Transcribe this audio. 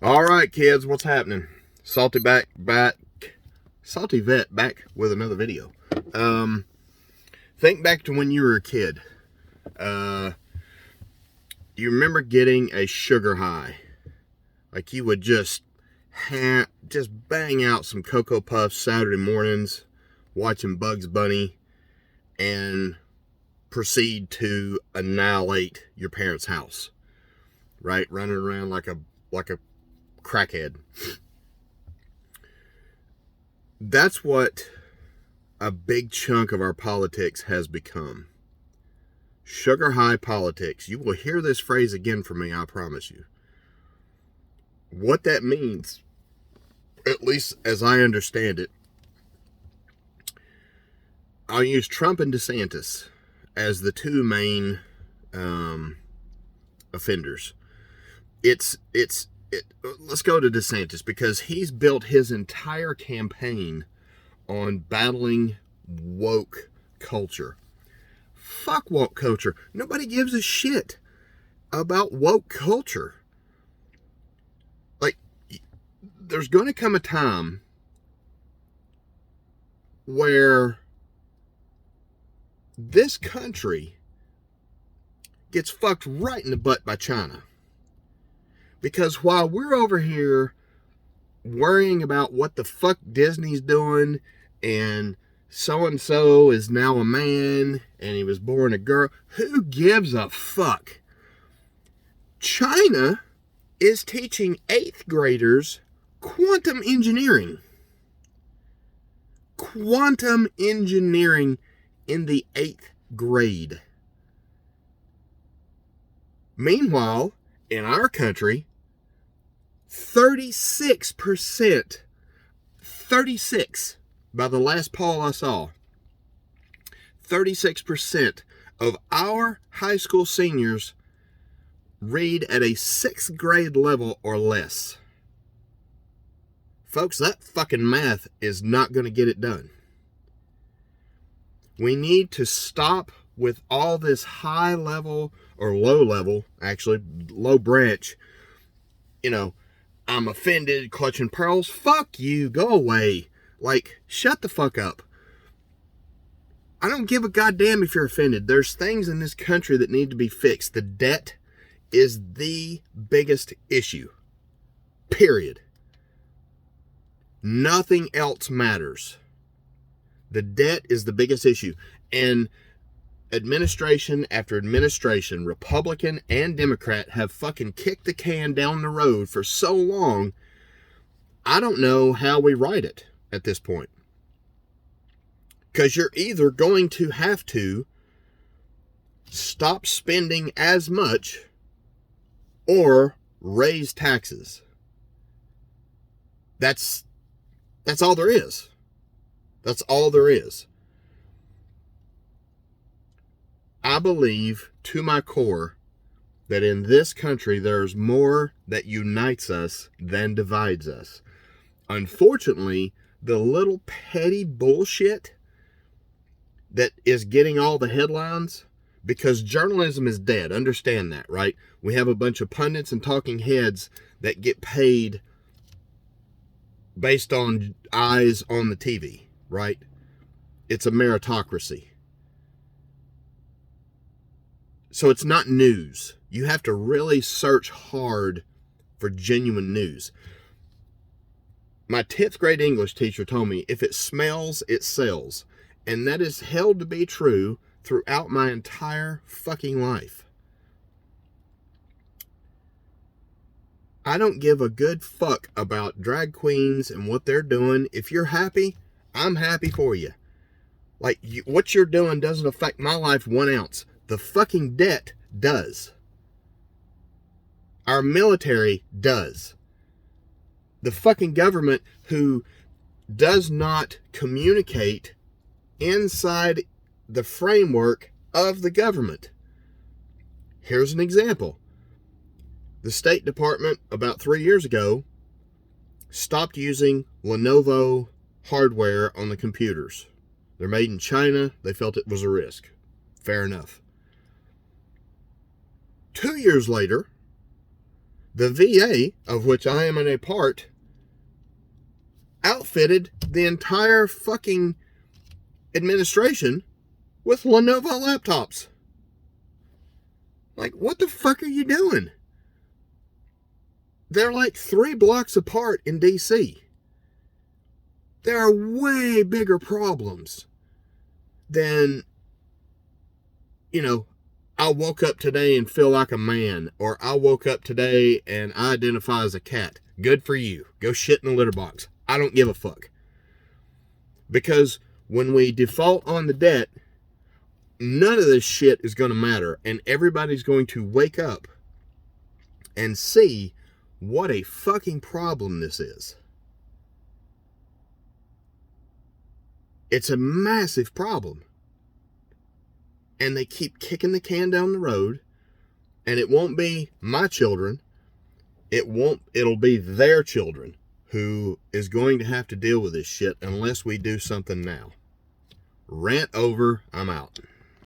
All right, kids, what's happening? Salty Vet back with another video. Think back to when you were a kid. You remember getting a sugar high? Like you would just bang out some Cocoa Puffs Saturday mornings, watching Bugs Bunny, and proceed to annihilate your parents' house. Right, running around like a crackhead. That's what a big chunk of our politics has become. Sugar high politics. You will hear this phrase again from me, I promise you. What that means, at least as I understand it, I'll use Trump and DeSantis as the two main offenders. Let's go to DeSantis because he's built his entire campaign on battling woke culture. Fuck woke culture. Nobody gives a shit about woke culture. Like, there's going to come a time where this country gets fucked right in the butt by China. Because while we're over here worrying about what the fuck Disney's doing and so-and-so is now a man and he was born a girl, who gives a fuck? China is teaching 8th graders quantum engineering. Quantum engineering in the 8th grade. Meanwhile, in our country, 36%, by the last poll I saw, 36% of our high school seniors read at a 6th grade level or less. Folks, that fucking math is not going to get it done. We need to stop with all this high level, or low level, actually, low branch, I'm offended, clutching pearls. Fuck you, go away. Like, shut the fuck up. I don't give a goddamn if you're offended. There's things in this country that need to be fixed. The debt is the biggest issue. Period. Nothing else matters. The debt is the biggest issue. And administration after administration, Republican and Democrat, have fucking kicked the can down the road for so long, I don't know how we right it at this point. Because you're either going to have to stop spending as much or raise taxes. That's all there is. That's all there is. I believe to my core that in this country there's more that unites us than divides us. Unfortunately, the little petty bullshit that is getting all the headlines, because journalism is dead, understand that, right? We have a bunch of pundits and talking heads that get paid based on eyes on the TV, right? It's a meritocracy. So it's not news. You have to really search hard for genuine news. My 10th grade English teacher told me, if it smells, it sells. And that is held to be true throughout my entire fucking life. I don't give a good fuck about drag queens and what they're doing. If you're happy, I'm happy for you. Like, what you're doing doesn't affect my life 1 ounce. The fucking debt does. Our military does. The fucking government who does not communicate inside the framework of the government. Here's an example. The State Department, about 3 years ago, stopped using Lenovo hardware on the computers. They're made in China. They felt it was a risk. Fair enough. 2 years later, The VA, of which I am in a part, outfitted the entire fucking administration with Lenovo laptops. Like, what the fuck are you doing? They're like 3 blocks apart in DC. There are way bigger problems than, I woke up today and feel like a man, or I woke up today and I identify as a cat. Good for you. Go shit in the litter box. I don't give a fuck. Because when we default on the debt, none of this shit is going to matter, and everybody's going to wake up and see what a fucking problem this is. It's a massive problem. And they keep kicking the can down the road, and it won't be my children. It'll be their children who is going to have to deal with this shit unless we do something now. Rant over. I'm out.